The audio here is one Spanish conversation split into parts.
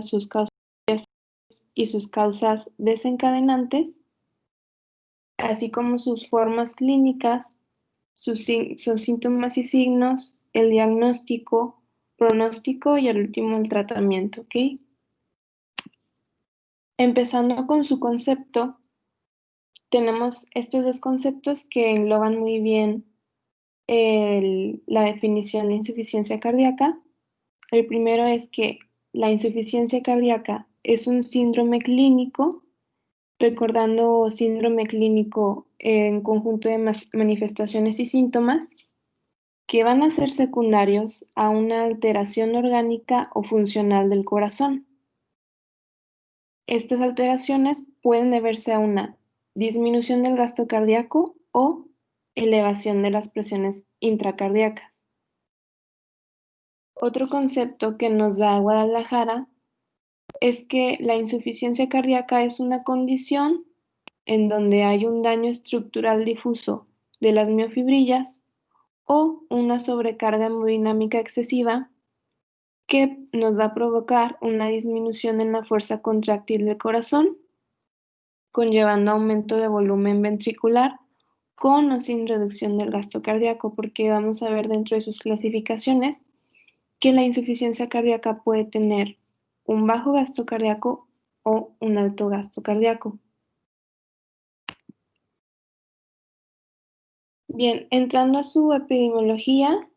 sus causas y sus causas desencadenantes, así como sus formas clínicas, sus síntomas y signos, el diagnóstico, pronóstico y al último el tratamiento, ¿ok? Empezando con su concepto, tenemos estos dos conceptos que engloban muy bien la definición de insuficiencia cardíaca. El primero es que la insuficiencia cardíaca es un síndrome clínico, recordando síndrome clínico en conjunto de manifestaciones y síntomas que van a ser secundarios a una alteración orgánica o funcional del corazón. Estas alteraciones pueden deberse a una disminución del gasto cardíaco o elevación de las presiones intracardíacas. Otro concepto que nos da Guadalajara es que la insuficiencia cardíaca es una condición en donde hay un daño estructural difuso de las miofibrillas o una sobrecarga hemodinámica excesiva que nos va a provocar una disminución en la fuerza contráctil del corazón, conllevando aumento de volumen ventricular con o sin reducción del gasto cardíaco, porque vamos a ver dentro de sus clasificaciones que la insuficiencia cardíaca puede tener un bajo gasto cardíaco o un alto gasto cardíaco. Bien, entrando a su epidemiología,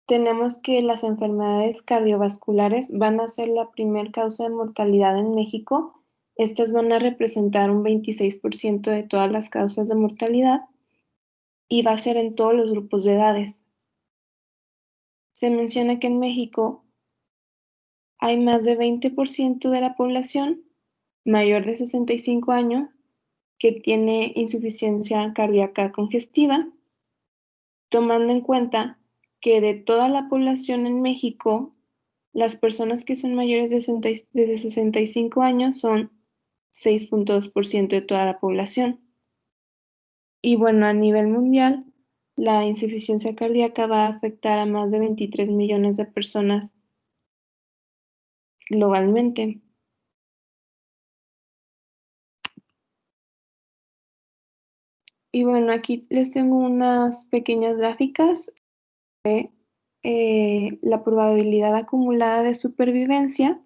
tenemos que las enfermedades cardiovasculares van a ser la primer causa de mortalidad en México. Estas van a representar un 26% de todas las causas de mortalidad y va a ser en todos los grupos de edades. Se menciona que en México hay más de 20% de la población mayor de 65 años que tiene insuficiencia cardíaca congestiva, tomando en cuenta que de toda la población en México, las personas que son mayores de 65 años son 6.2% de toda la población. Y bueno, a nivel mundial, la insuficiencia cardíaca va a afectar a más de 23 millones de personas globalmente. Y bueno, aquí les tengo unas pequeñas gráficas de la probabilidad acumulada de supervivencia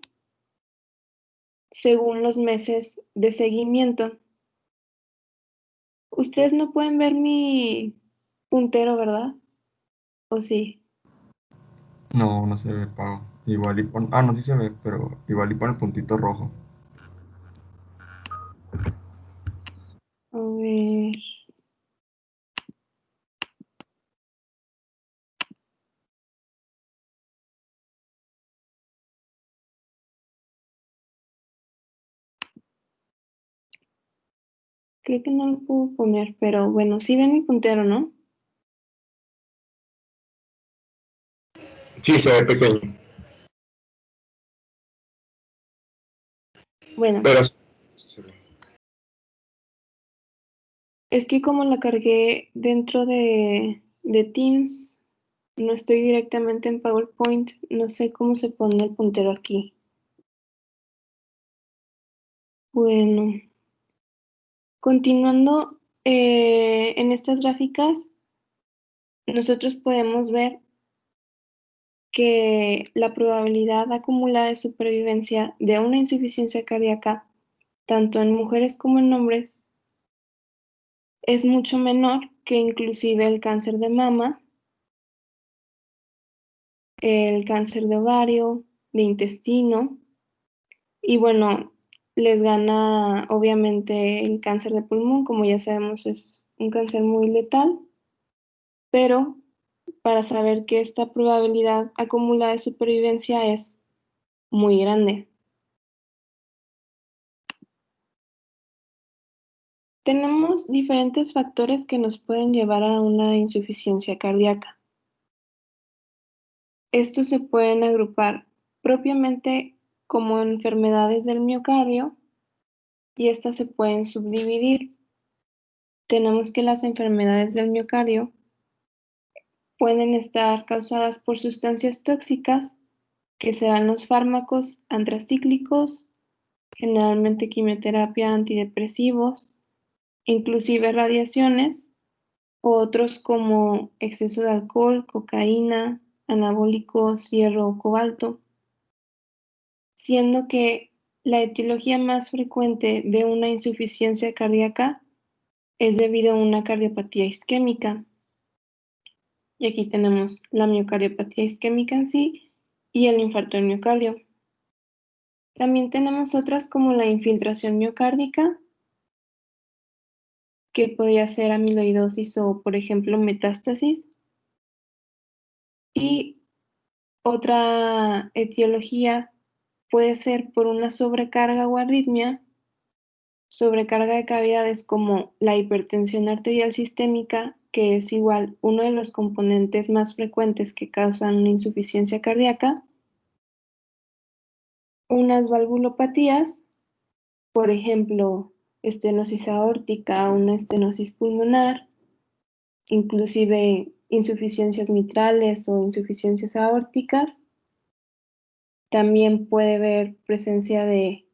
según los meses de seguimiento. Ustedes no pueden ver mi puntero, ¿verdad? ¿O sí? No, no se ve, Pau. Igual y pon... Ah, no, sí se ve, pero igual y pone el puntito rojo. A ver. Creo que no lo puedo poner, pero bueno, sí ven mi puntero, ¿no? Sí, se ve pequeño. Bueno, Pero sí se ve. es que como la cargué dentro de Teams, no estoy directamente en PowerPoint, no sé cómo se pone el puntero aquí. Bueno, continuando en estas gráficas, nosotros podemos ver que la probabilidad acumulada de supervivencia de una insuficiencia cardíaca, tanto en mujeres como en hombres, es mucho menor que inclusive el cáncer de mama, el cáncer de ovario, de intestino, y bueno, les gana obviamente el cáncer de pulmón, como ya sabemos es un cáncer muy letal, pero para saber que esta probabilidad acumulada de supervivencia es muy grande. Tenemos diferentes factores que nos pueden llevar a una insuficiencia cardíaca. Estos se pueden agrupar propiamente como enfermedades del miocardio y estas se pueden subdividir. Tenemos que las enfermedades del miocardio pueden estar causadas por sustancias tóxicas que serán los fármacos antracíclicos, generalmente quimioterapia, antidepresivos, inclusive radiaciones, o otros como exceso de alcohol, cocaína, anabólicos, hierro o cobalto, siendo que la etiología más frecuente de una insuficiencia cardíaca es debido a una cardiopatía isquémica. Y aquí tenemos la miocardiopatía isquémica en sí y el infarto del miocardio. También tenemos otras como la infiltración miocárdica, que podría ser amiloidosis o, por ejemplo, metástasis. Y otra etiología puede ser por una sobrecarga o arritmia, sobrecarga de cavidades como la hipertensión arterial sistémica, que es igual uno de los componentes más frecuentes que causan una insuficiencia cardíaca, unas valvulopatías, por ejemplo, estenosis aórtica, una estenosis pulmonar, inclusive insuficiencias mitrales o insuficiencias aórticas. También puede haber presencia de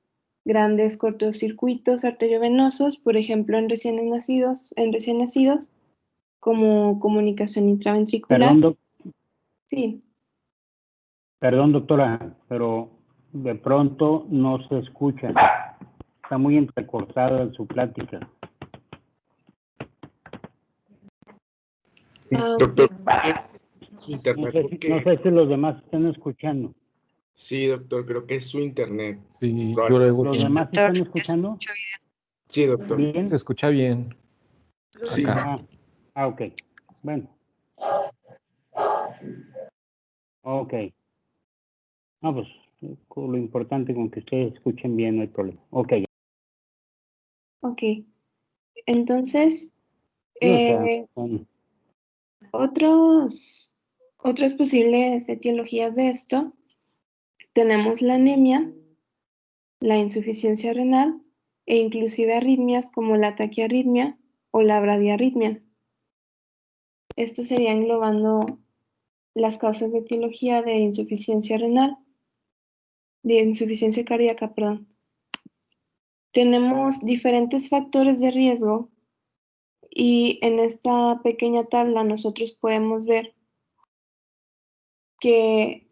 grandes cortocircuitos arteriovenosos, por ejemplo, en recién nacidos, como comunicación intraventricular. Sí, Perdón, doctora, pero de pronto no se escucha. Está muy entrecortada su plática. Doctor, ok. es su internet No sé si los demás están escuchando. Sí, doctor, creo que es su internet. Sí, ¿Los demás están escuchando? Sí, doctor. ¿Bien? se escucha bien. Sí. Acá. Ok. Bueno. Ok. No, pues lo importante con que ustedes escuchen bien no hay problema. Ok. Ok, entonces, Sí, o sea, otras posibles etiologías de esto, tenemos la anemia, la insuficiencia renal e inclusive arritmias como la taquiarritmia o la bradiarritmia. Esto sería englobando las causas de etiología de insuficiencia renal, de insuficiencia cardíaca, perdón. Tenemos diferentes factores de riesgo y en esta pequeña tabla nosotros podemos ver que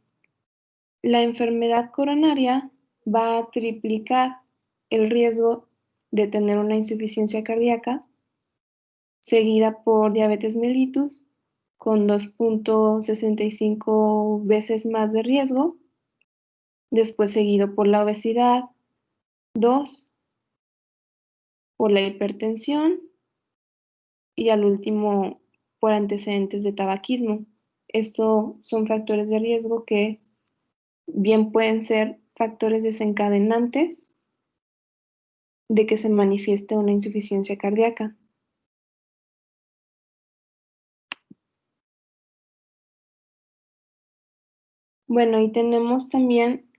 la enfermedad coronaria va a triplicar el riesgo de tener una insuficiencia cardíaca, seguida por diabetes mellitus con 2.65 veces más de riesgo, después seguido por la obesidad, 2, por la hipertensión y al último por antecedentes de tabaquismo. Estos son factores de riesgo que bien pueden ser factores desencadenantes de que se manifieste una insuficiencia cardíaca. Bueno, y tenemos también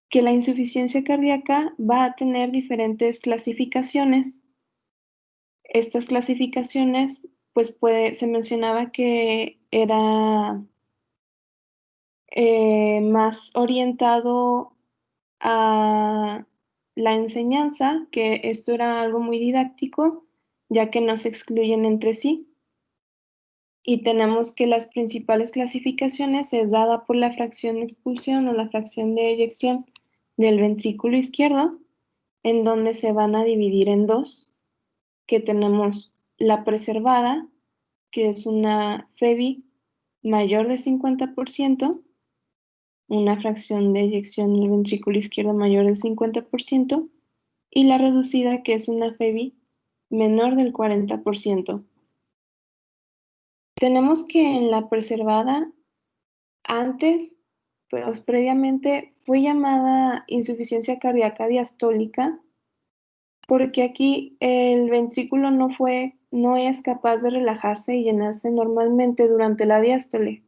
que la insuficiencia cardíaca va a tener diferentes clasificaciones. Estas clasificaciones, pues se mencionaba que era más orientado a la enseñanza, que esto era algo muy didáctico, ya que no se excluyen entre sí. Y tenemos que las principales clasificaciones es dada por la fracción de expulsión o la fracción de eyección del ventrículo izquierdo, en donde se van a dividir en dos, que tenemos la preservada, que es una FEBI mayor de 50%, una fracción de eyección del ventrículo izquierdo mayor del 50%, y la reducida, que es una FEBI menor del 40%. Tenemos que en la preservada, antes, pues previamente, fue llamada insuficiencia cardíaca diastólica, porque aquí el ventrículo no es capaz de relajarse y llenarse normalmente durante la diástole.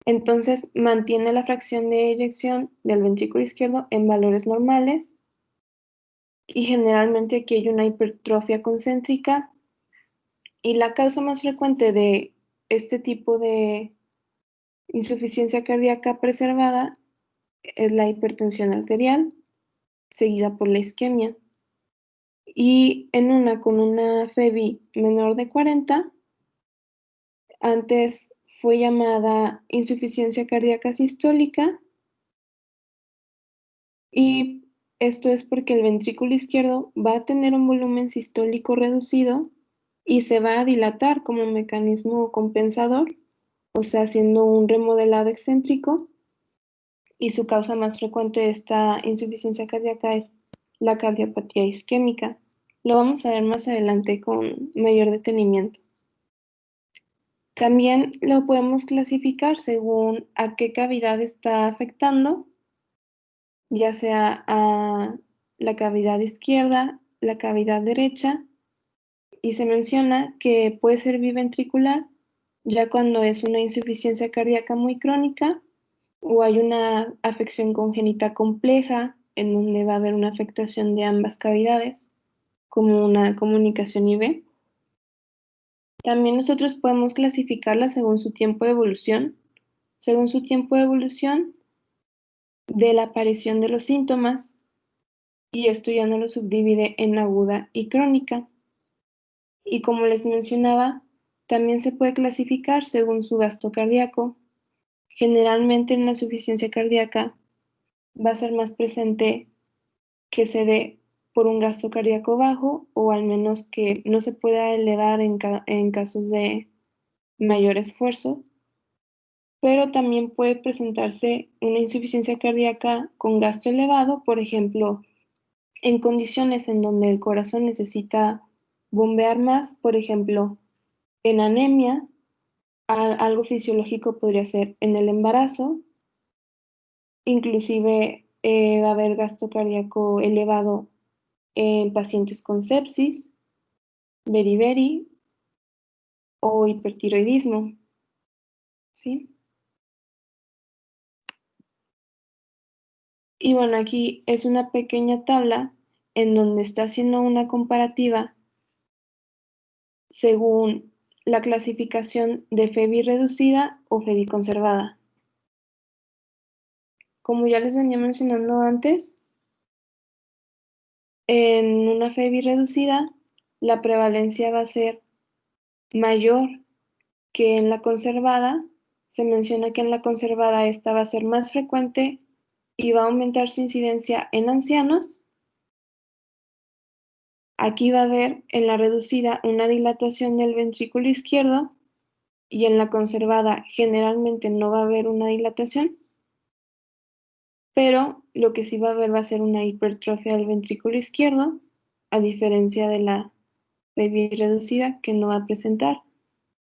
Entonces mantiene la fracción de eyección del ventrículo izquierdo en valores normales y generalmente aquí hay una hipertrofia concéntrica, y la causa más frecuente de este tipo de insuficiencia cardíaca preservada es la hipertensión arterial, seguida por la isquemia. Y en una con una FEBI menor de 40, antes fue llamada insuficiencia cardíaca sistólica, y esto es porque el ventrículo izquierdo va a tener un volumen sistólico reducido y se va a dilatar como mecanismo compensador, o sea, haciendo un remodelado excéntrico, y su causa más frecuente de esta insuficiencia cardíaca es la cardiopatía isquémica. Lo vamos a ver más adelante con mayor detenimiento. También lo podemos clasificar según a qué cavidad está afectando, ya sea a la cavidad izquierda, la cavidad derecha, y se menciona que puede ser biventricular ya cuando es una insuficiencia cardíaca muy crónica o hay una afección congénita compleja en donde va a haber una afectación de ambas cavidades, como una comunicación IV. También nosotros podemos clasificarla según su tiempo de evolución, de la aparición de los síntomas, y esto ya no lo subdivide en aguda y crónica. Y como les mencionaba, también se puede clasificar según su gasto cardíaco. Generalmente en la insuficiencia cardíaca va a ser más presente que se dé por un gasto cardíaco bajo, o al menos que no se pueda elevar en casos de mayor esfuerzo, pero también puede presentarse una insuficiencia cardíaca con gasto elevado, por ejemplo, en condiciones en donde el corazón necesita bombear más, por ejemplo, en anemia. Algo fisiológico podría ser en el embarazo, inclusive va a haber gasto cardíaco elevado en pacientes con sepsis, beriberi o hipertiroidismo, ¿sí? Y bueno, aquí es una pequeña tabla en donde está haciendo una comparativa según la clasificación de FEBI reducida o FEBI conservada. Como ya les venía mencionando antes, en una FEBI reducida, la prevalencia va a ser mayor que en la conservada. Se menciona que en la conservada esta va a ser más frecuente y va a aumentar su incidencia en ancianos. Aquí va a haber en la reducida una dilatación del ventrículo izquierdo, y en la conservada generalmente no va a haber una dilatación, pero lo que sí va a haber va a ser una hipertrofia del ventrículo izquierdo, a diferencia de la PEBI reducida, que no va a presentar.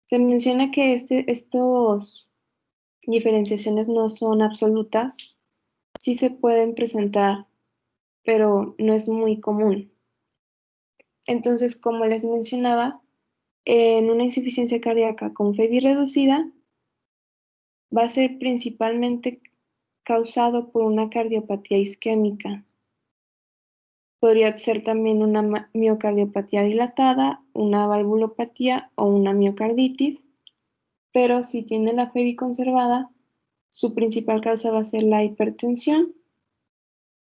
Se menciona que estos diferenciaciones no son absolutas, sí se pueden presentar, pero no es muy común. Entonces, como les mencionaba, en una insuficiencia cardíaca con FEBI reducida va a ser principalmente causado por una cardiopatía isquémica. Podría ser también una miocardiopatía dilatada, una valvulopatía o una miocarditis, pero si tiene la FEBI conservada, su principal causa va a ser la hipertensión,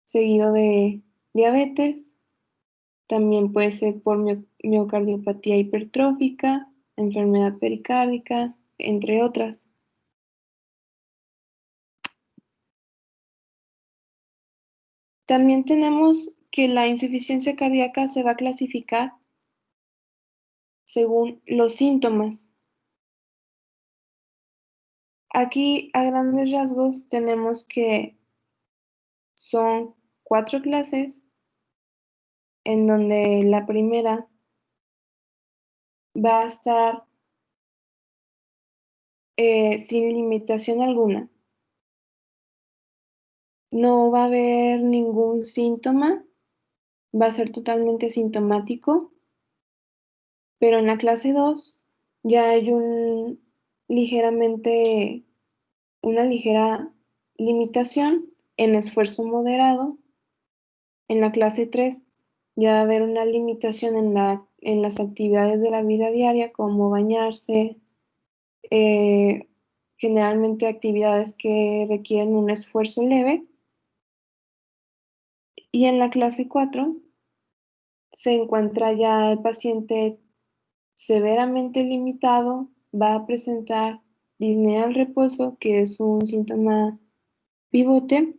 seguido de diabetes. También puede ser por miocardiopatía hipertrófica, enfermedad pericárdica, entre otras. También tenemos que la insuficiencia cardíaca se va a clasificar según los síntomas. Aquí a grandes rasgos tenemos que son 4 clases, en donde la primera va a estar sin limitación alguna. No va a haber ningún síntoma, va a ser totalmente asintomático, pero en la clase 2 ya hay una ligera limitación en esfuerzo moderado. En la clase 3 ya va a haber una limitación en las actividades de la vida diaria, como bañarse, generalmente actividades que requieren un esfuerzo leve. Y en la clase 4 se encuentra ya el paciente severamente limitado, va a presentar disnea al reposo, que es un síntoma pivote,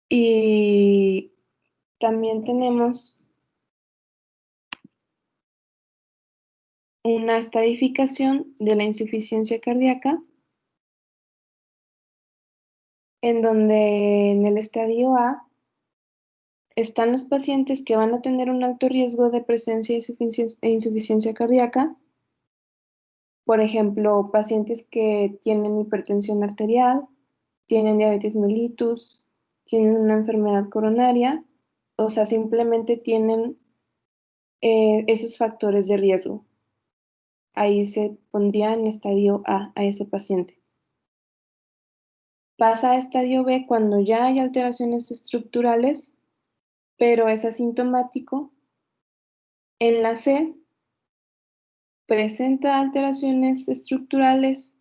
y también tenemos una estadificación de la insuficiencia cardíaca, en donde en el estadio A están los pacientes que van a tener un alto riesgo de presencia de insuficiencia cardíaca, por ejemplo, pacientes que tienen hipertensión arterial, tienen diabetes mellitus, tienen una enfermedad coronaria, o sea, simplemente tienen esos factores de riesgo. Ahí se pondría en estadio A ese paciente. Pasa a estadio B cuando ya hay alteraciones estructurales, pero es asintomático. En la C presenta alteraciones estructurales,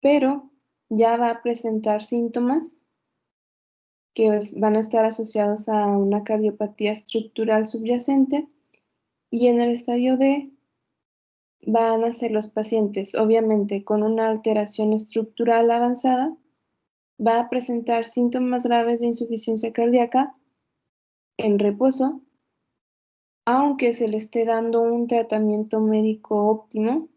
pero ya va a presentar síntomas que van a estar asociados a una cardiopatía estructural subyacente. Y en el estadio D van a ser los pacientes, obviamente, con una alteración estructural avanzada, va a presentar síntomas graves de insuficiencia cardíaca en reposo, aunque se le esté dando un tratamiento médico óptimo,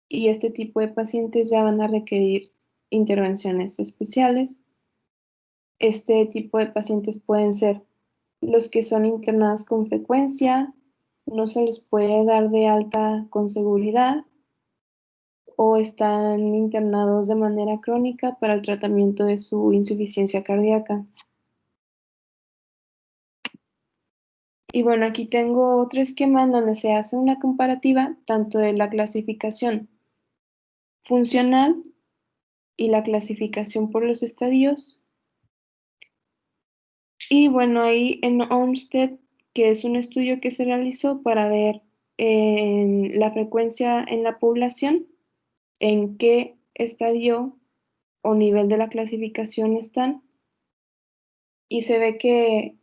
y este tipo de pacientes ya van a requerir intervenciones especiales. Este tipo de pacientes pueden ser los que son internados con frecuencia, no se les puede dar de alta con seguridad, o están internados de manera crónica para el tratamiento de su insuficiencia cardíaca. Y bueno, aquí tengo otro esquema en donde se hace una comparativa tanto de la clasificación funcional y la clasificación por los estadios. Y bueno, ahí en Olmsted, que es un estudio que se realizó para ver la frecuencia en la población, en qué estadio o nivel de la clasificación están, y se ve que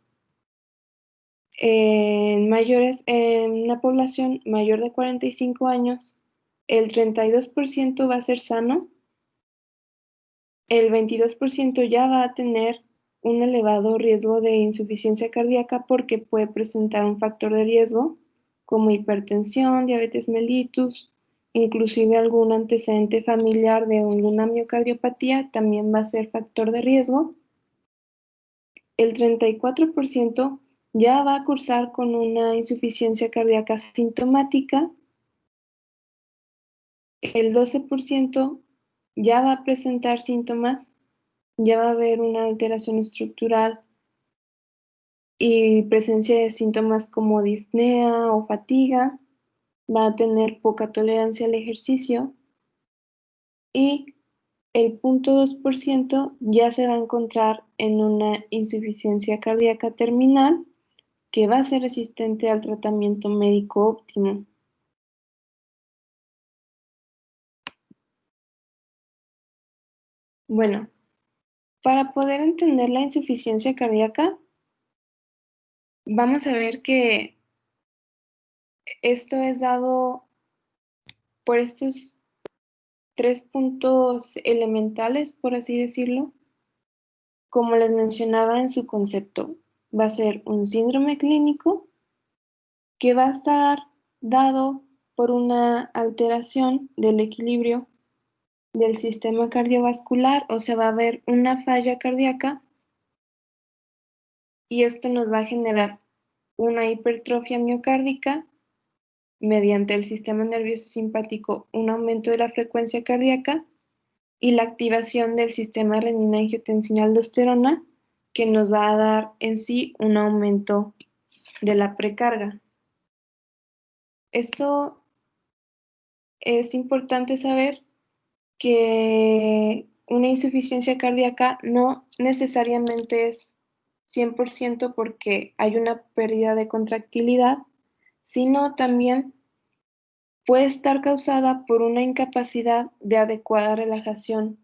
en una población mayor de 45 años, el 32% va a ser sano, el 22% ya va a tener un elevado riesgo de insuficiencia cardíaca porque puede presentar un factor de riesgo como hipertensión, diabetes mellitus, inclusive algún antecedente familiar de alguna miocardiopatía también va a ser factor de riesgo. El 34% ya va a cursar con una insuficiencia cardíaca sintomática, el 12% ya va a presentar síntomas, ya va a haber una alteración estructural y presencia de síntomas como disnea o fatiga, va a tener poca tolerancia al ejercicio, y el 0.2% ya se va a encontrar en una insuficiencia cardíaca terminal que va a ser resistente al tratamiento médico óptimo. Bueno, para poder entender la insuficiencia cardíaca, vamos a ver que esto es dado por estos 3 puntos elementales, por así decirlo. Como les mencionaba en su concepto, va a ser un síndrome clínico que va a estar dado por una alteración del equilibrio del sistema cardiovascular, o sea, va a haber una falla cardíaca, y esto nos va a generar una hipertrofia miocárdica mediante el sistema nervioso simpático, un aumento de la frecuencia cardíaca y la activación del sistema renina-angiotensina-aldosterona, que nos va a dar en sí un aumento de la precarga. Esto es importante saber que una insuficiencia cardíaca no necesariamente es 100% porque hay una pérdida de contractilidad, sino también puede estar causada por una incapacidad de adecuada relajación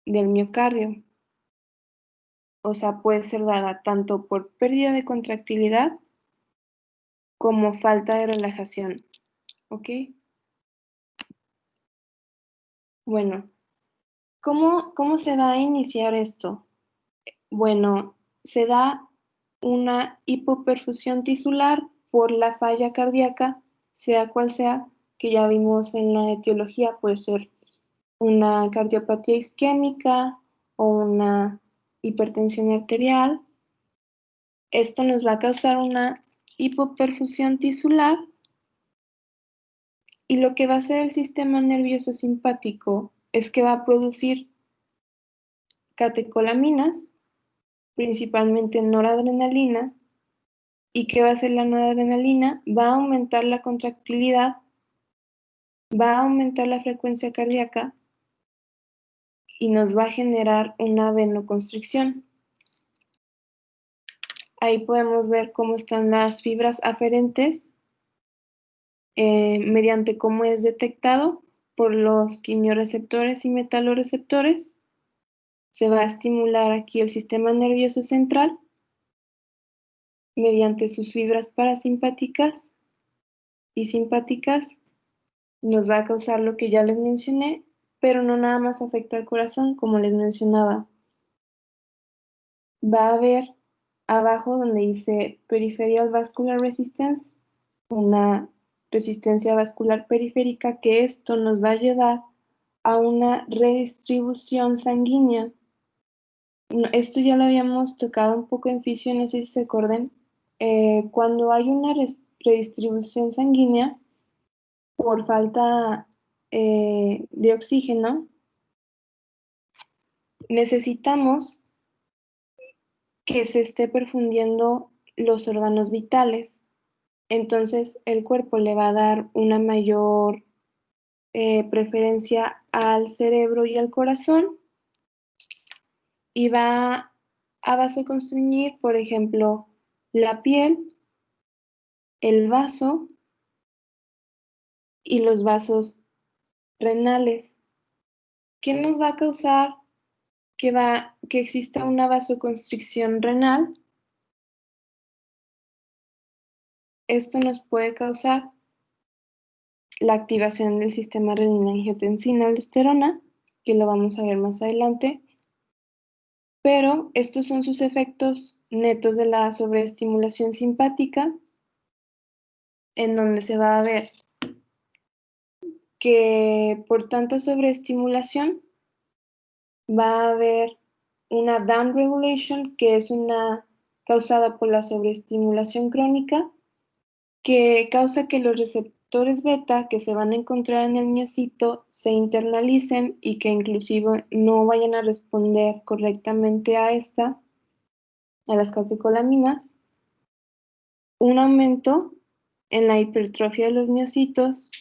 del miocardio. o sea, puede ser dada tanto por pérdida de contractilidad como falta de relajación, ¿ok? Bueno, ¿cómo se va a iniciar esto? Bueno, se da una hipoperfusión tisular por la falla cardíaca, sea cual sea, que ya vimos en la etiología, puede ser una cardiopatía isquémica o una hipertensión arterial. Esto nos va a causar una hipoperfusión tisular y lo que va a hacer el sistema nervioso simpático es que va a producir catecolaminas, principalmente noradrenalina. ¿Y qué va a hacer la noradrenalina? Va a aumentar la contractilidad, va a aumentar la frecuencia cardíaca y nos va a generar una venoconstricción. Ahí podemos ver cómo están las fibras aferentes mediante cómo es detectado por los quimioreceptores y metaloreceptores. Se va a estimular aquí el sistema nervioso central mediante sus fibras parasimpáticas y simpáticas. Nos va a causar lo que ya les mencioné, pero no nada más afecta al corazón, como les mencionaba. Va a haber abajo donde dice Peripheral Vascular Resistance, una resistencia vascular periférica, que esto nos va a llevar a una redistribución sanguínea. Esto ya lo habíamos tocado un poco en fisio, no sé si se acuerdan. Cuando hay una redistribución sanguínea por falta de oxígeno, necesitamos que se esté perfundiendo los órganos vitales. Entonces el cuerpo le va a dar una mayor preferencia al cerebro y al corazón y va a vasoconstriñir, por ejemplo, la piel, el vaso y los vasos renales. ¿Qué nos va a causar que exista una vasoconstricción renal? Esto nos puede causar la activación del sistema renina-angiotensina-aldosterona, que lo vamos a ver más adelante, pero estos son sus efectos netos de la sobreestimulación simpática, en donde se va a ver que por tanta sobreestimulación va a haber una downregulation, que es una causada por la sobreestimulación crónica, que causa que los receptores beta que se van a encontrar en el miocito se internalicen y que inclusive no vayan a responder correctamente a las catecolaminas. Un aumento en la hipertrofia de los miocitos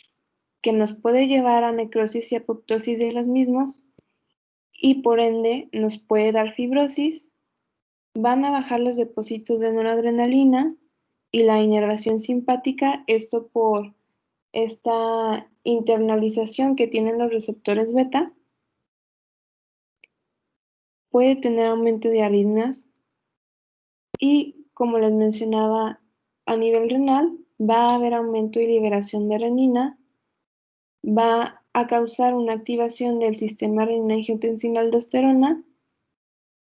que nos puede llevar a necrosis y apoptosis de los mismos y por ende nos puede dar fibrosis. Van a bajar los depósitos de noradrenalina y la inervación simpática, esto por esta internalización que tienen los receptores beta. Puede tener aumento de arritmias y, como les mencionaba, a nivel renal va a haber aumento y liberación de renina, va a causar una activación del sistema renina-angiotensina-aldosterona,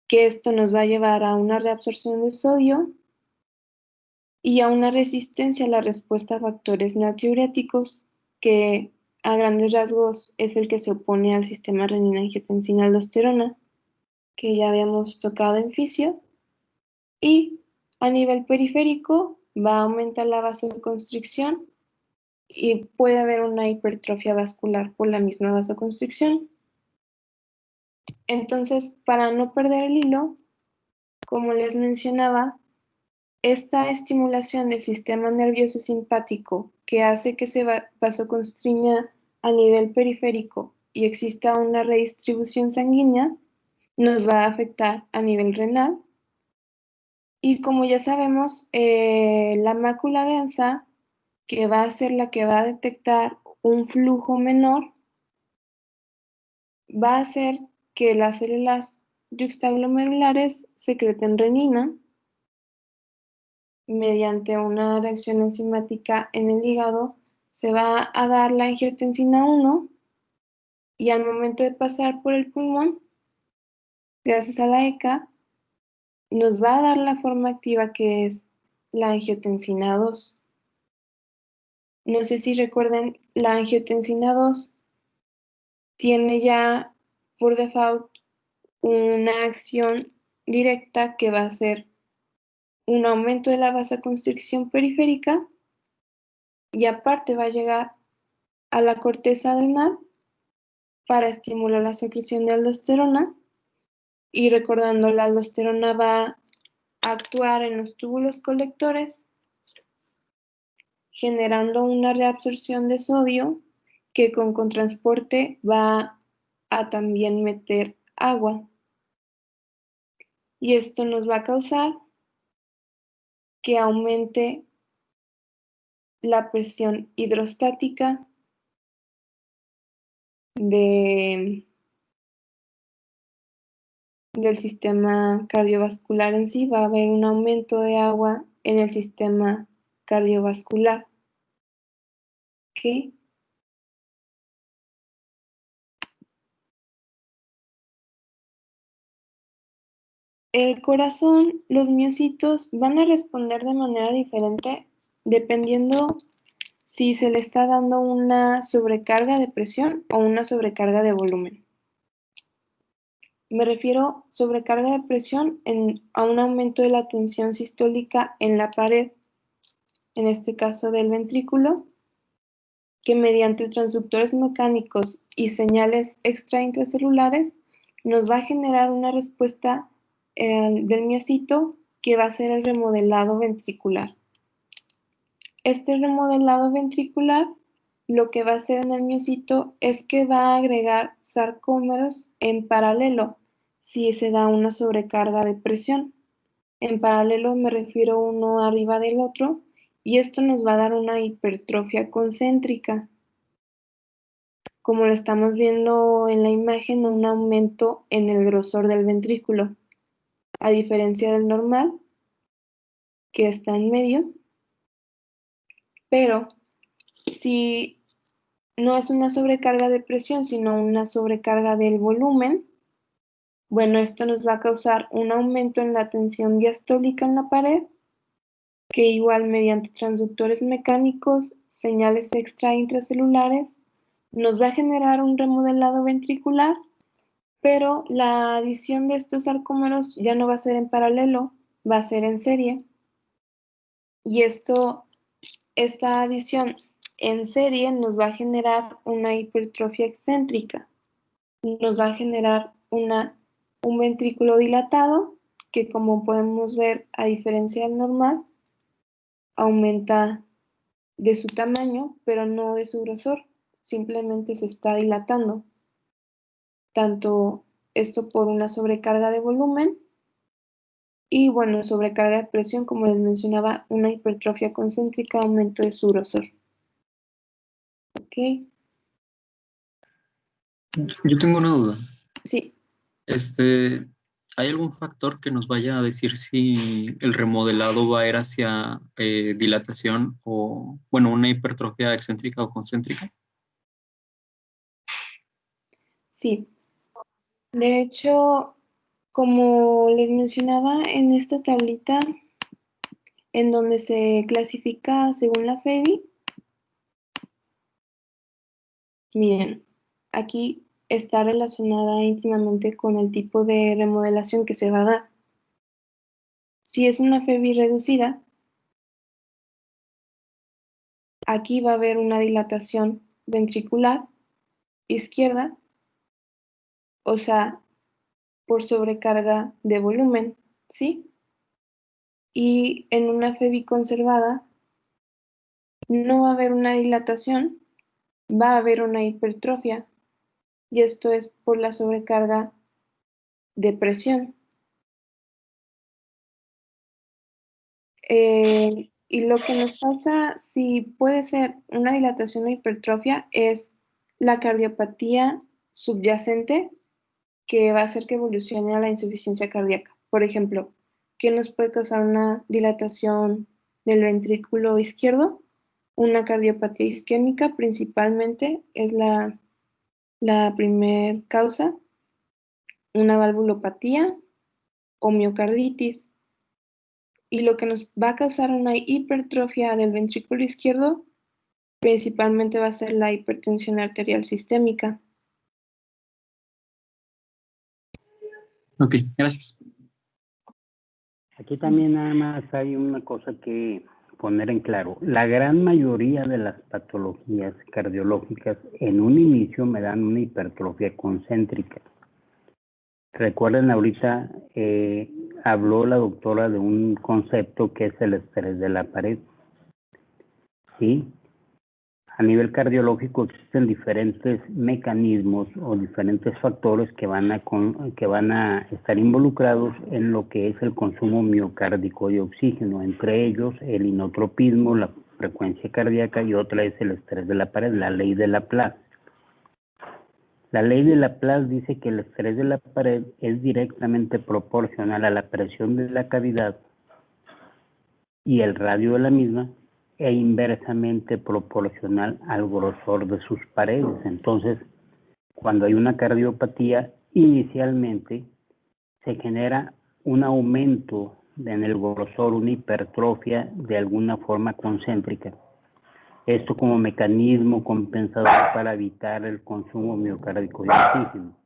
que esto nos va a llevar a una reabsorción de sodio y a una resistencia a la respuesta a factores natriuréticos, que a grandes rasgos es el que se opone al sistema renina-angiotensina-aldosterona, que ya habíamos tocado en fisio, y a nivel periférico va a aumentar la vasoconstricción y puede haber una hipertrofia vascular por la misma vasoconstricción. Entonces, para no perder el hilo, como les mencionaba, esta estimulación del sistema nervioso simpático que hace que se vasoconstriña a nivel periférico y exista una redistribución sanguínea, nos va a afectar a nivel renal. Y como ya sabemos, la mácula densa, que va a ser la que va a detectar un flujo menor, va a hacer que las células yuxtaglomerulares secretan renina mediante una reacción enzimática en el hígado. Se va a dar la angiotensina 1 y al momento de pasar por el pulmón, gracias a la ECA, nos va a dar la forma activa que es la angiotensina 2. No sé si recuerden, la angiotensina 2 tiene ya por default una acción directa que va a ser un aumento de la vasoconstricción periférica y aparte va a llegar a la corteza adrenal para estimular la secreción de aldosterona. Y recordando, la aldosterona va a actuar en los túbulos colectores, generando una reabsorción de sodio que con contransporte va a también meter agua. Y esto nos va a causar que aumente la presión hidrostática del sistema cardiovascular en sí. Va a haber un aumento de agua en el sistema cardiovascular. ¿Ok? El corazón, los miocitos van a responder de manera diferente dependiendo si se le está dando una sobrecarga de presión o una sobrecarga de volumen. Me refiero sobrecarga de presión a un aumento de la tensión sistólica en la pared, en este caso del ventrículo, que mediante transductores mecánicos y señales extraintracelulares nos va a generar una respuesta del miocito que va a ser el remodelado ventricular. Este remodelado ventricular lo que va a hacer en el miocito es que va a agregar sarcómeros en paralelo si se da una sobrecarga de presión. En paralelo me refiero uno arriba del otro y esto nos va a dar una hipertrofia concéntrica. Como lo estamos viendo en la imagen, un aumento en el grosor del ventrículo, a diferencia del normal, que está en medio. Pero si no es una sobrecarga de presión, sino una sobrecarga del volumen, bueno, esto nos va a causar un aumento en la tensión diastólica en la pared, que igual mediante transductores mecánicos, señales extra intracelulares, nos va a generar un remodelado ventricular, pero la adición de estos sarcómeros ya no va a ser en paralelo, va a ser en serie. Y esta adición en serie nos va a generar una hipertrofia excéntrica. Nos va a generar un ventrículo dilatado que, como podemos ver, a diferencia del normal, aumenta de su tamaño, pero no de su grosor, simplemente se está dilatando. Tanto esto por una sobrecarga de volumen y, bueno, sobrecarga de presión, como les mencionaba, una hipertrofia concéntrica, aumento de su grosor. ¿Ok? Yo tengo una duda. Sí. ¿Hay algún factor que nos vaya a decir si el remodelado va a ir hacia dilatación o, bueno, una hipertrofia excéntrica o concéntrica? Sí. De hecho, como les mencionaba en esta tablita, en donde se clasifica según la FEBI, miren, aquí está relacionada íntimamente con el tipo de remodelación que se va a dar. Si es una FEBI reducida, aquí va a haber una dilatación ventricular izquierda, o sea, por sobrecarga de volumen, ¿sí? Y en una FEBI conservada, no va a haber una dilatación, va a haber una hipertrofia, y esto es por la sobrecarga de presión. Y lo que nos pasa, si puede ser una dilatación o hipertrofia, es la cardiopatía subyacente que va a hacer que evolucione a la insuficiencia cardíaca. Por ejemplo, ¿qué nos puede causar una dilatación del ventrículo izquierdo? Una cardiopatía isquémica principalmente es la primer causa, una valvulopatía o miocarditis. Y lo que nos va a causar una hipertrofia del ventrículo izquierdo principalmente va a ser la hipertensión arterial sistémica. Ok, gracias. Aquí también nada más hay una cosa que poner en claro. La gran mayoría de las patologías cardiológicas en un inicio me dan una hipertrofia concéntrica. Recuerden, ahorita habló la doctora de un concepto que es el estrés de la pared. ¿Sí? A nivel cardiológico existen diferentes mecanismos o diferentes factores que van a estar involucrados en lo que es el consumo miocárdico de oxígeno, entre ellos el inotropismo, la frecuencia cardíaca y otra es el estrés de la pared, la ley de Laplace. La ley de Laplace dice que el estrés de la pared es directamente proporcional a la presión de la cavidad y el radio de la misma, e inversamente proporcional al grosor de sus paredes. Entonces, cuando hay una cardiopatía, inicialmente se genera un aumento en el grosor, una hipertrofia de alguna forma concéntrica. Esto como mecanismo compensador para evitar el consumo miocárdico de oxígeno.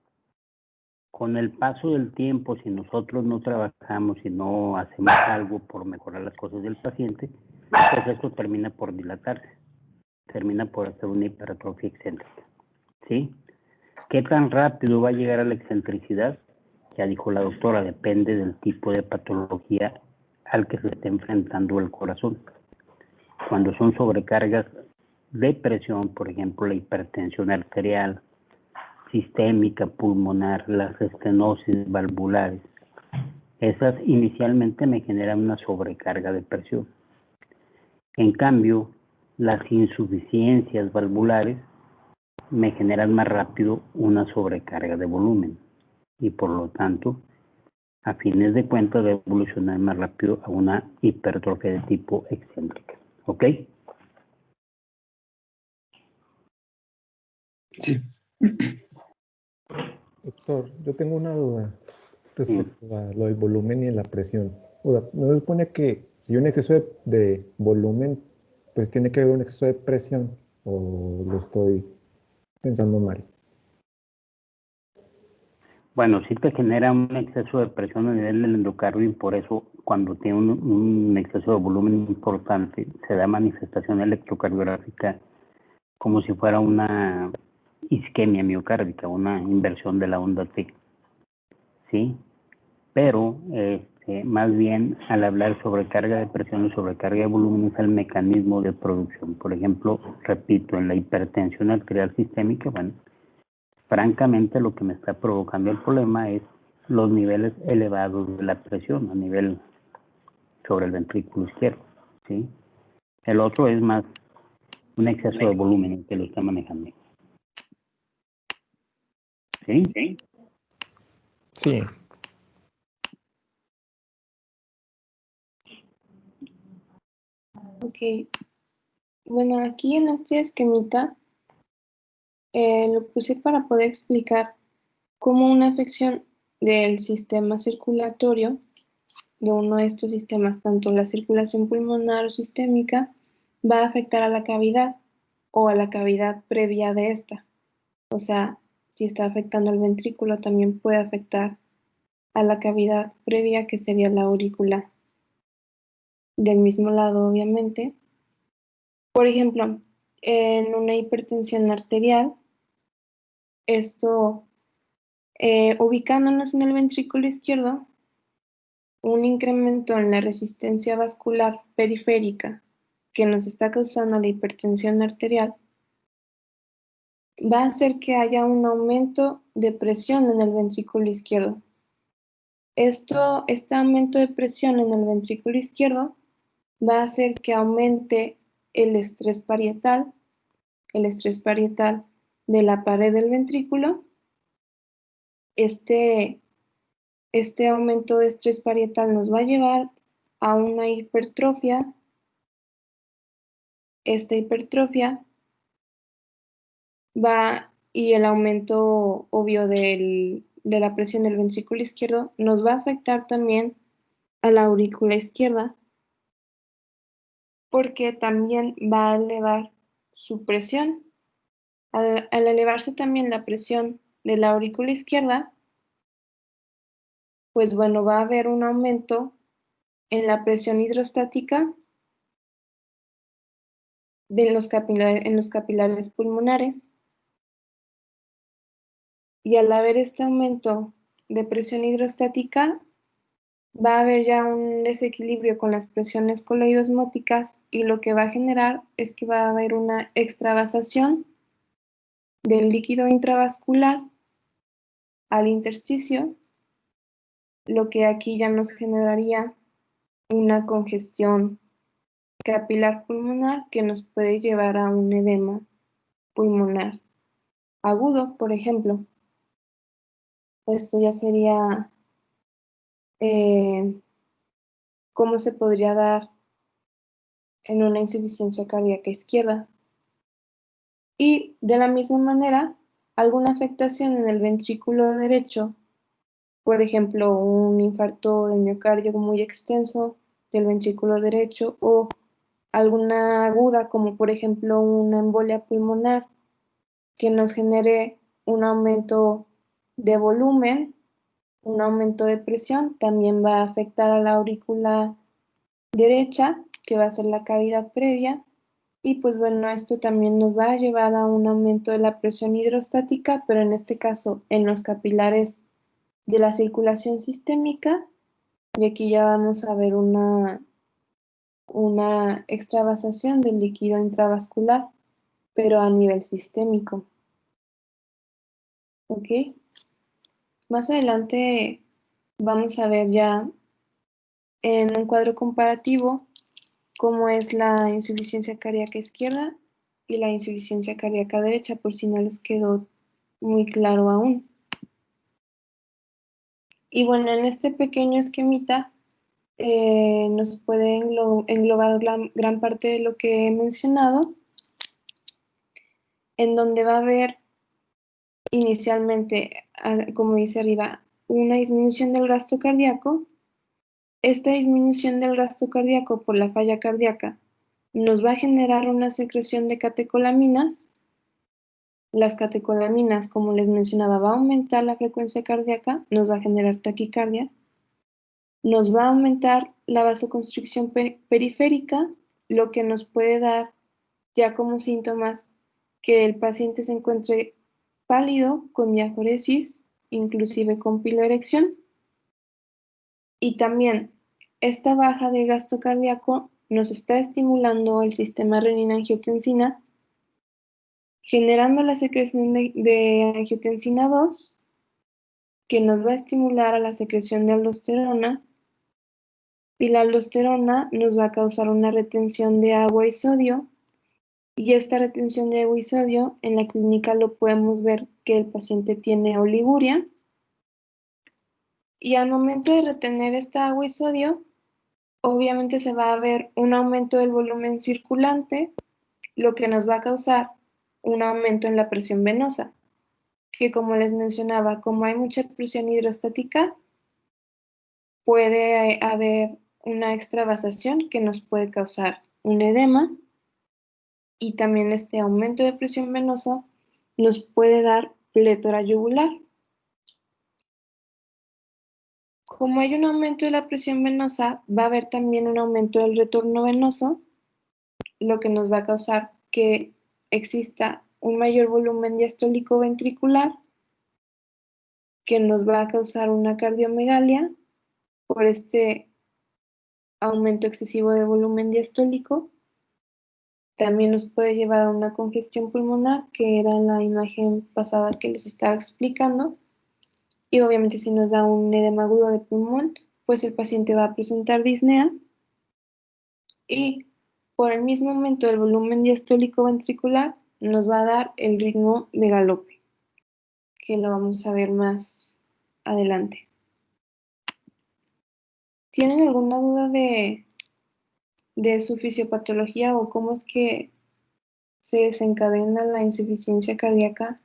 Con el paso del tiempo, si nosotros no trabajamos y no hacemos algo por mejorar las cosas del paciente, pues esto termina por dilatarse, termina por hacer una hipertrofia excéntrica, ¿sí? ¿Qué tan rápido va a llegar a la excentricidad? Ya dijo la doctora, depende del tipo de patología al que se esté enfrentando el corazón. Cuando son sobrecargas de presión, por ejemplo, la hipertensión arterial, sistémica, pulmonar, las estenosis valvulares, esas inicialmente me generan una sobrecarga de presión. En cambio, las insuficiencias valvulares me generan más rápido una sobrecarga de volumen y por lo tanto, a fines de cuentas, va a evolucionar más rápido a una hipertrofia de tipo excéntrica. ¿Ok? Sí. Doctor, yo tengo una duda respecto a lo del volumen y la presión. O sea, ¿no se supone que si hay un exceso de volumen, pues tiene que haber un exceso de presión? ¿O lo estoy pensando mal? Bueno, sí te genera un exceso de presión a nivel del endocardio y por eso cuando tiene un exceso de volumen importante se da manifestación electrocardiográfica como si fuera una isquemia miocárdica, una inversión de la onda T, ¿sí? Pero más bien al hablar sobrecarga de presión y sobrecarga de volumen es el mecanismo de producción. Por ejemplo, repito, en la hipertensión arterial sistémica, bueno, francamente lo que me está provocando el problema es los niveles elevados de la presión a nivel sobre el ventrículo izquierdo, ¿sí? El otro es más un exceso de volumen en que lo está manejando. ¿Sí? Sí. Ok. Bueno, aquí en este esquemita lo puse para poder explicar cómo una afección del sistema circulatorio, de uno de estos sistemas, tanto la circulación pulmonar o sistémica, va a afectar a la cavidad o a la cavidad previa de esta. O sea, si está afectando al ventrículo, también puede afectar a la cavidad previa, que sería la aurícula. Del mismo lado, obviamente. Por ejemplo, en una hipertensión arterial, esto, ubicándonos en el ventrículo izquierdo, un incremento en la resistencia vascular periférica que nos está causando la hipertensión arterial va a hacer que haya un aumento de presión en el ventrículo izquierdo. Este aumento de presión en el ventrículo izquierdo va a hacer que aumente el estrés parietal de la pared del ventrículo, este aumento de estrés parietal nos va a llevar a una hipertrofia. Esta hipertrofia y el aumento obvio de la presión del ventrículo izquierdo nos va a afectar también a la aurícula izquierda, porque también va a elevar su presión. Al elevarse también la presión de la aurícula izquierda, pues bueno, va a haber un aumento en la presión hidrostática en los capilares pulmonares, y al haber este aumento de presión hidrostática, va a haber ya un desequilibrio con las presiones coloidosmóticas, y lo que va a generar es que va a haber una extravasación del líquido intravascular al intersticio, lo que aquí ya nos generaría una congestión capilar pulmonar que nos puede llevar a un edema pulmonar agudo, por ejemplo. Esto ya sería cómo se podría dar en una insuficiencia cardíaca izquierda. Y de la misma manera, alguna afectación en el ventrículo derecho, por ejemplo, un infarto del miocardio muy extenso del ventrículo derecho, o alguna aguda, como por ejemplo una embolia pulmonar, que nos genere un aumento de volumen, un aumento de presión, también va a afectar a la aurícula derecha, que va a ser la cavidad previa, y pues bueno, esto también nos va a llevar a un aumento de la presión hidrostática, pero en este caso en los capilares de la circulación sistémica, y aquí ya vamos a ver una extravasación del líquido intravascular, pero a nivel sistémico. ¿Ok? Más adelante vamos a ver ya en un cuadro comparativo cómo es la insuficiencia cardíaca izquierda y la insuficiencia cardíaca derecha, por si no les quedó muy claro aún. Y bueno, en este pequeño esquemita nos puede englobar gran parte de lo que he mencionado, en donde va a haber inicialmente, como dice arriba, una disminución del gasto cardíaco. Esta disminución del gasto cardíaco por la falla cardíaca nos va a generar una secreción de catecolaminas. Las catecolaminas, como les mencionaba, va a aumentar la frecuencia cardíaca, nos va a generar taquicardia, nos va a aumentar la vasoconstricción periférica, lo que nos puede dar ya como síntomas que el paciente se encuentre pálido, con diaforesis, inclusive con piloerección. Y también esta baja de gasto cardíaco nos está estimulando el sistema renina-angiotensina, generando la secreción de angiotensina 2, que nos va a estimular a la secreción de aldosterona, y la aldosterona nos va a causar una retención de agua y sodio, y esta retención de agua y sodio en la clínica lo podemos ver que el paciente tiene oliguria, y al momento de retener esta agua y sodio, obviamente se va a ver un aumento del volumen circulante, lo que nos va a causar un aumento en la presión venosa, que como les mencionaba, como hay mucha presión hidrostática, puede haber una extravasación que nos puede causar un edema, y también este aumento de presión venosa nos puede dar plétora yugular. Como hay un aumento de la presión venosa, va a haber también un aumento del retorno venoso, lo que nos va a causar que exista un mayor volumen diastólico ventricular, que nos va a causar una cardiomegalia por este aumento excesivo de volumen diastólico. También nos puede llevar a una congestión pulmonar, que era la imagen pasada que les estaba explicando. Y obviamente si nos da un edema agudo de pulmón, pues el paciente va a presentar disnea. Y por el mismo aumento del volumen diastólico ventricular, nos va a dar el ritmo de galope, que lo vamos a ver más adelante. ¿Tienen alguna duda de su fisiopatología o cómo es que se desencadena la insuficiencia cardíaca?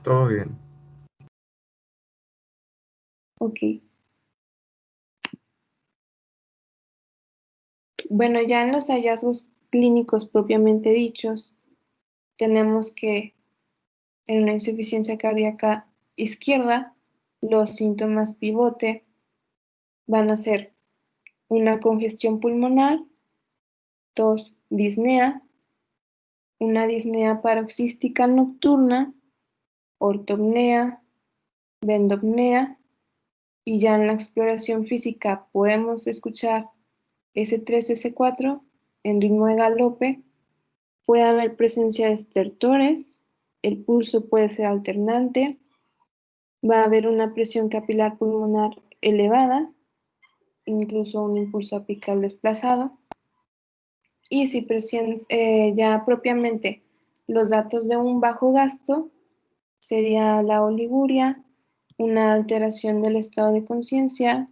Todo bien. Ok. Bueno, ya en los hallazgos clínicos propiamente dichos, tenemos que en la insuficiencia cardíaca izquierda, los síntomas pivote van a ser una congestión pulmonar, tos, disnea, una disnea paroxística nocturna, ortopnea, bendopnea, y ya en la exploración física podemos escuchar S3, S4 en ritmo de galope, puede haber presencia de estertores, el pulso puede ser alternante, va a haber una presión capilar pulmonar elevada, incluso un impulso apical desplazado. Y si ya propiamente los datos de un bajo gasto, sería la oliguria, una alteración del estado de conciencia,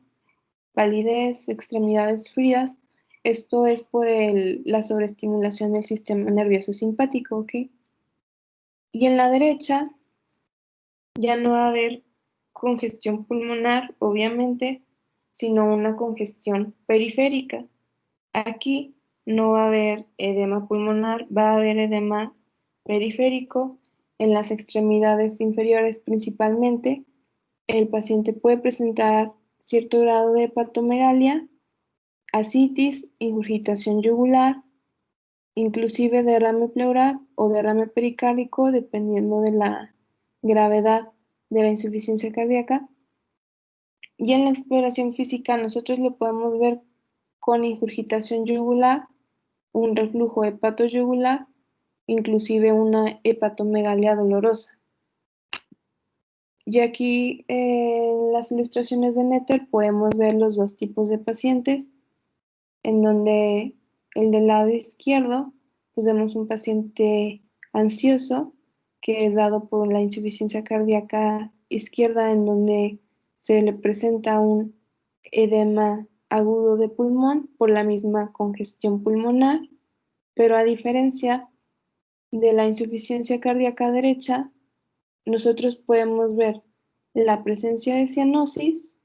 palidez, extremidades frías. Esto es por la sobreestimulación del sistema nervioso simpático, ¿ok? Y en la derecha ya no va a haber congestión pulmonar, obviamente, sino una congestión periférica. Aquí no va a haber edema pulmonar, va a haber edema periférico en las extremidades inferiores principalmente. El paciente puede presentar cierto grado de hepatomegalia, ascitis, ingurgitación yugular, inclusive derrame pleural o derrame pericárdico, dependiendo de la gravedad de la insuficiencia cardíaca. Y en la exploración física nosotros lo podemos ver con ingurgitación yugular, un reflujo hepatoyugular, inclusive una hepatomegalia dolorosa. Y aquí en las ilustraciones de Netter podemos ver los dos tipos de pacientes, en donde el del lado izquierdo, pues vemos un paciente ansioso que es dado por la insuficiencia cardíaca izquierda, en donde se le presenta un edema agudo de pulmón por la misma congestión pulmonar, pero a diferencia de la insuficiencia cardíaca derecha, nosotros podemos ver la presencia de cianosis,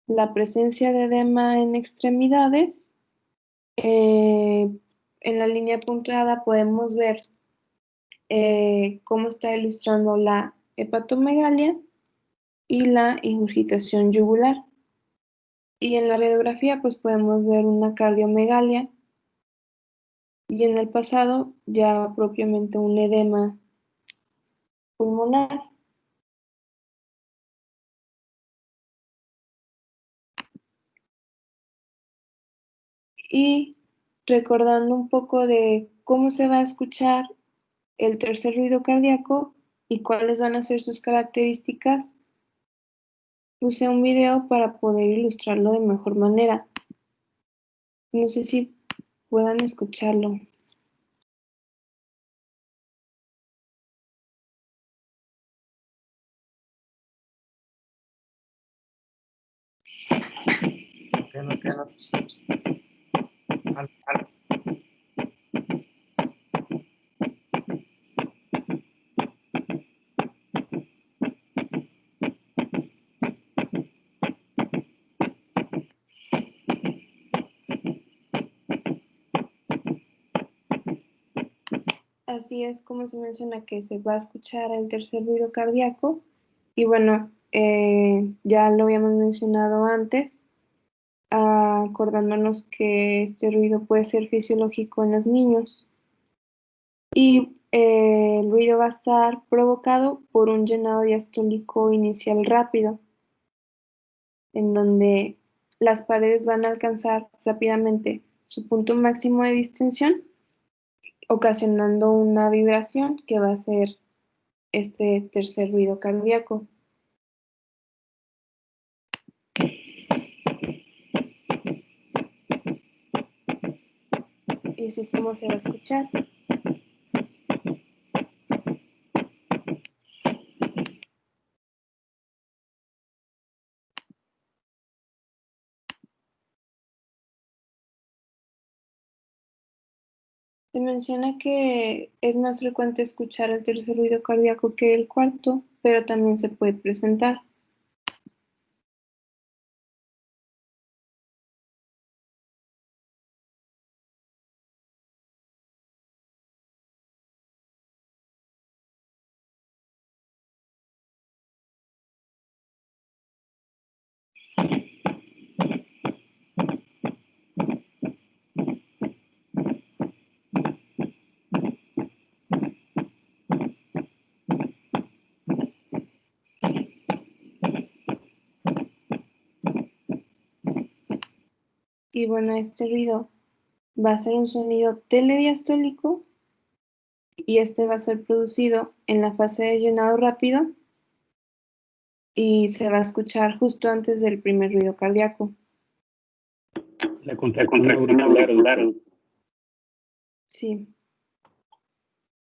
la presencia de edema en extremidades. En la línea punteada podemos ver cómo está ilustrando la hepatomegalia y la ingurgitación yugular. Y en la radiografía pues podemos ver una cardiomegalia y en el pasado ya propiamente un edema pulmonar. Y recordando un poco de cómo se va a escuchar el tercer ruido cardíaco y cuáles van a ser sus características, puse un video para poder ilustrarlo de mejor manera. No sé si puedan escucharlo. Así es como se menciona que se va a escuchar el tercer ruido cardíaco. Y bueno, ya lo habíamos mencionado antes, acordándonos que este ruido puede ser fisiológico en los niños. Y el ruido va a estar provocado por un llenado diastólico inicial rápido, en donde las paredes van a alcanzar rápidamente su punto máximo de distensión, ocasionando una vibración que va a ser este tercer ruido cardíaco. Y así es como se va a escuchar. menciona que es más frecuente escuchar el tercer ruido cardíaco que el cuarto, pero también se puede presentar. Y bueno, este ruido va a ser un sonido telediastólico y este va a ser producido en la fase de llenado rápido y se va a escuchar justo antes del primer ruido cardíaco. La contracción auricular. Sí.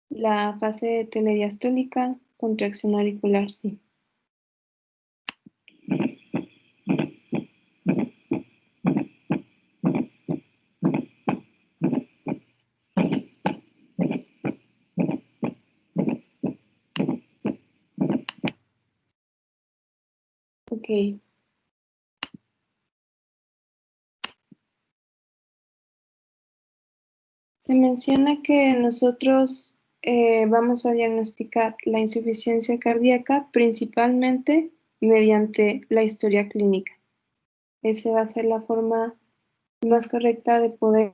La fase telediastólica, contracción auricular, sí. Ok. Se menciona que nosotros vamos a diagnosticar la insuficiencia cardíaca principalmente mediante la historia clínica. Esa va a ser la forma más correcta de poder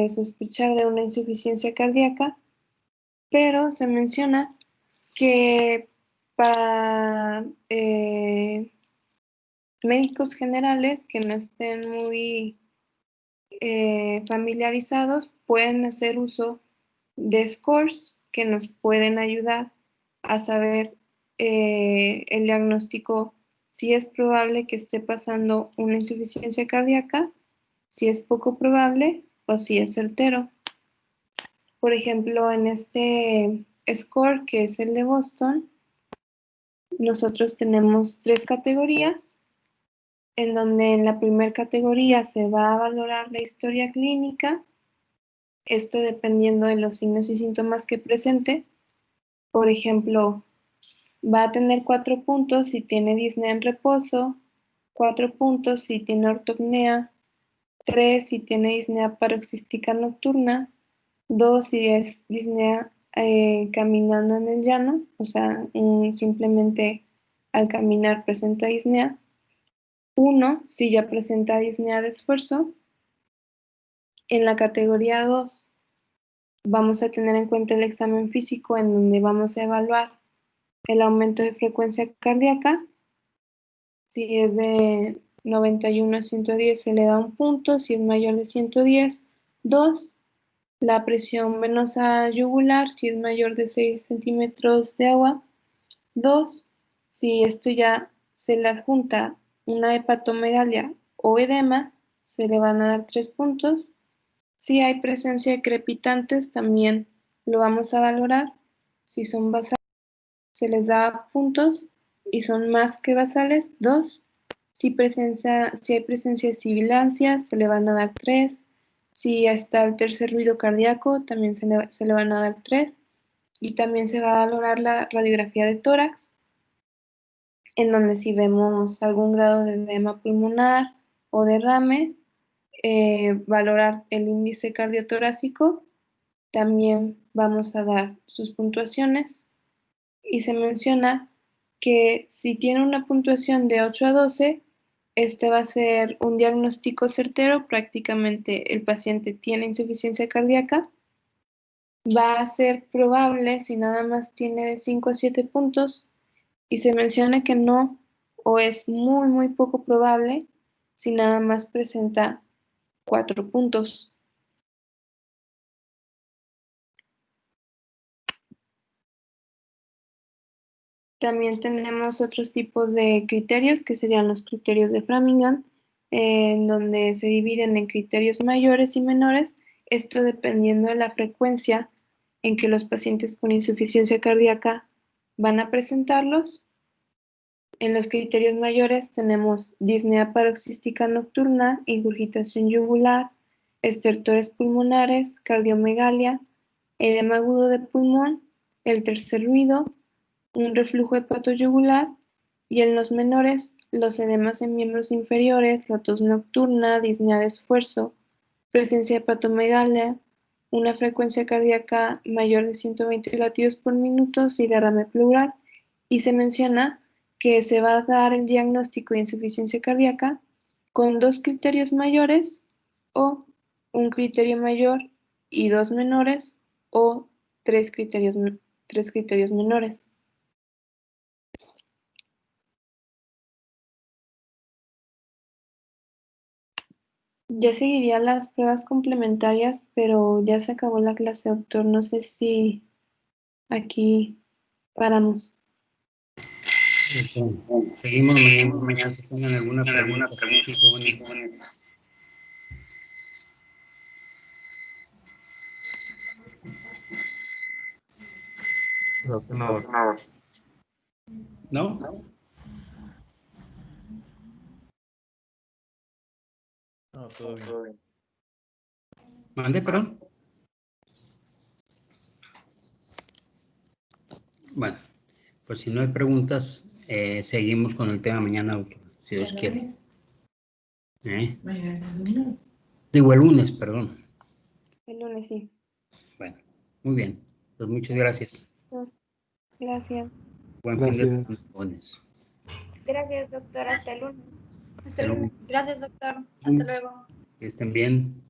sospechar de una insuficiencia cardíaca, pero se menciona que para médicos generales que no estén muy familiarizados pueden hacer uso de scores que nos pueden ayudar a saber el diagnóstico, si es probable que esté pasando una insuficiencia cardíaca, si es poco probable o si es certero. Por ejemplo, en este score, que es el de Boston, nosotros tenemos 3 categorías, en donde en la primera categoría se va a valorar la historia clínica, esto dependiendo de los signos y síntomas que presente. Por ejemplo, va a tener 4 puntos si tiene disnea en reposo, 4 puntos si tiene ortopnea, 3 si tiene disnea paroxística nocturna, 2 si es disnea caminando en el llano, o sea, simplemente al caminar presenta disnea, 1 si ya presenta disnea de esfuerzo. En la categoría 2 vamos a tener en cuenta el examen físico, en donde vamos a evaluar el aumento de frecuencia cardíaca. Si es de 91 a 110 se le da 1 punto, si es mayor de 110, 2. La presión venosa yugular, si es mayor de 6 centímetros de agua, 2. Si esto ya se le adjunta una hepatomegalia o edema, se le van a dar 3 puntos. Si hay presencia de crepitantes, también lo vamos a valorar. Si son basales, se les da puntos, y son más que basales, 2. Si hay presencia de sibilancias, se le van a dar 3. Si está el tercer ruido cardíaco, también se le van a dar 3. Y también se va a valorar la radiografía de tórax, en donde si vemos algún grado de edema pulmonar o derrame, valorar el índice cardiotorácico, también vamos a dar sus puntuaciones, y se menciona que si tiene una puntuación de 8 a 12, este va a ser un diagnóstico certero, prácticamente el paciente tiene insuficiencia cardíaca. Va a ser probable si nada más tiene de 5 a 7 puntos, y se menciona que no, o es muy, muy poco probable si nada más presenta 4 puntos. También tenemos otros tipos de criterios, que serían los criterios de Framingham, en donde se dividen en criterios mayores y menores, esto dependiendo de la frecuencia en que los pacientes con insuficiencia cardíaca van a presentarlos. En los criterios mayores tenemos disnea paroxística nocturna, ingurgitación yugular, estertores pulmonares, cardiomegalia, edema agudo de pulmón, el tercer ruido, un reflujo hepatoyugular, y en los menores, los edemas en miembros inferiores, la tos nocturna, disnea de esfuerzo, presencia de hepatomegalia, una frecuencia cardíaca mayor de 120 latidos por minuto y derrame pleural, y se menciona que se va a dar el diagnóstico de insuficiencia cardíaca con 2 criterios mayores o un criterio mayor y 2 menores o 3 criterios menores. Ya seguiría las pruebas complementarias, pero ya se acabó la clase, doctor. No sé si aquí paramos. Seguimos mañana. Si tengan alguna pregunta, jóvenes. Creo que no. ¿No? No, todo bien. ¿Mande, perdón? Bueno, pues si no hay preguntas, seguimos con el tema mañana, doctor, si Dios quiere. Mañana es lunes. Digo, el lunes, perdón. El lunes, sí. Bueno, muy bien. Pues muchas gracias. Gracias. Buen fin de Gracias. semana, jóvenes. Gracias, doctor. Hasta el lunes. Hasta luego. Gracias, doctor. Hasta luego. Que estén bien.